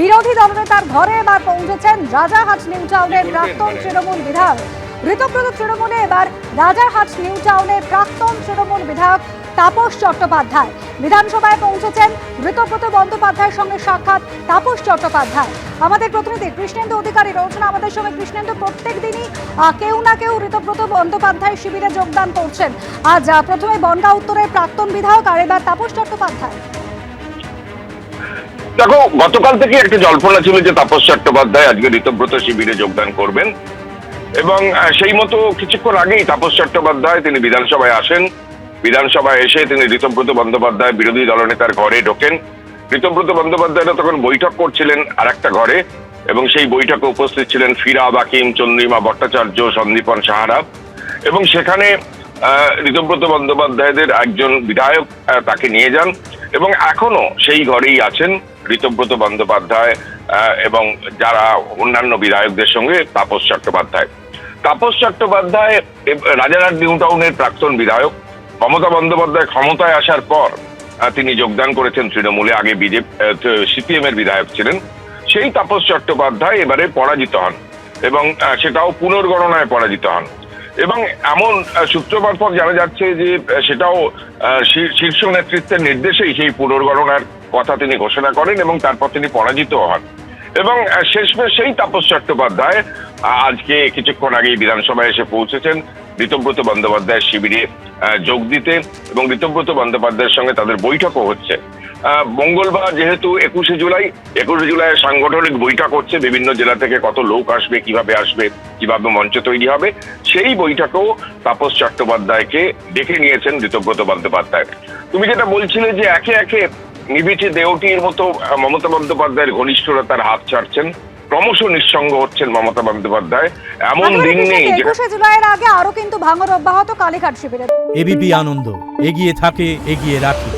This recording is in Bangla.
বিরোধী দলনেতার ঘরে এবার পৌঁছেছেন রাজারহাট নিউ টাউনের প্রাক্তন তৃণমূল বিধায়ক। ঋতব্রত তৃণমূলে এবার রাজারহাট নিউ টাউনের প্রাক্তন তৃণমূল বিধায়ক তাপস চট্টোপাধ্যায় বিধানসভায় পৌঁছেছেন। ঋতব্রত বন্দ্যোপাধ্যায়ের সঙ্গে সাক্ষাৎ তাপস চট্টোপাধ্যায়। আমাদের প্রতিনিধি কৃষ্ণেন্দু অধিকারী রয়েছেন আমাদের সঙ্গে। কৃষ্ণেন্দু, প্রত্যেক দিনই কেউ না কেউ ঋতব্রত বন্দ্যোপাধ্যায় শিবিরে যোগদান করছেন। আজ প্রথমে বনগাঁ উত্তরের প্রাক্তন বিধায়ক আর এবার তাপস চট্টোপাধ্যায়। দেখো, গতকাল থেকে একটা জল্পনা ছিল যে তাপস চট্টোপাধ্যায় আজকে ঋতব্রত শিবিরে যোগদান করবেন এবং সেই মতো কিছুক্ষণ আগেই তাপস চট্টোপাধ্যায় তিনি বিধানসভায় আসেন। বিধানসভায় এসে তিনি ঋতব্রত বন্দ্যোপাধ্যায় বিরোধী দলনেতার ঘরে ঢোকেন। ঋতব্রত বন্দ্যোপাধ্যায়রা তখন বৈঠক করছিলেন আর একটা ঘরে এবং সেই বৈঠকে উপস্থিত ছিলেন ফিরাদ হাকিম, চন্দ্রিমা ভট্টাচার্য, সন্দীপন সাহারা এবং সেখানে ঋতব্রত বন্দ্যোপাধ্যায়দের একজন বিধায়ক তাকে নিয়ে যান এবং এখনো সেই ঘরেই আছেন ঋতব্রত বন্দ্যোপাধ্যায় এবং যারা অন্যান্য বিধায়কদের সঙ্গে তাপস চট্টোপাধ্যায়। তাপস চট্টোপাধ্যায় রাজারহাট নিউ টাউনের প্রাক্তন বিধায়ক। মমতা বন্দ্যোপাধ্যায় ক্ষমতায় আসার পর তিনি যোগদান করেছেন তৃণমূলে, আগে সিপিএম এর বিধায়ক ছিলেন। সেই তাপস চট্টোপাধ্যায় এবারে পরাজিত হন এবং সেটাও পুনর্গণনায় পরাজিত হন এবং এমন সূত্র মারফত জানা যাচ্ছে যে সেটাও শীর্ষ নেতৃত্বের নির্দেশেই সেই পুনর্গণনার কথা তিনি ঘোষণা করেন এবং তারপর তিনি পরাজিত হন এবং শেষমেশ সেই তাপস চট্টোপাধ্যায় আজকে কিছুক্ষণ আগেই বিধানসভায় এসে পৌঁছেছেন ঋতব্রত বন্দ্যোপাধ্যায়ের শিবিরে যোগ দিতে এবং ঋতব্রত বন্দ্যোপাধ্যায়ের সঙ্গে তাদের বৈঠকও হচ্ছে। মঙ্গলবার যেহেতু 21শে জুলাই সাংগঠনিক বৈঠক হচ্ছে, বিভিন্ন জেলা থেকে কত লোক আসবে, কিভাবে মঞ্চ তৈরি হবে, সেই বৈঠকেও তাপস চট্টোপাধ্যায়কে ডেকে নিয়েছেন ঋতব্রত বন্দ্যোপাধ্যায়। তুমি যেটা বলছিলে যে একে একে নিবিচে দেওটির মতো মমতা বন্দ্যোপাধ্যায়ের ঘনিষ্ঠরা তার হাত ছাড়ছেন, ক্রমশ নিঃসঙ্গ হচ্ছেন মমতা বন্দ্যোপাধ্যায়। এমন দিন নেই। 21শে জুলাইয়ের আগে আরো কিন্তু ভাঙর অব্যাহত কালীঘাট শিবিরে। এবিপি আনন্দ, এগিয়ে থাকে, এগিয়ে রাখে।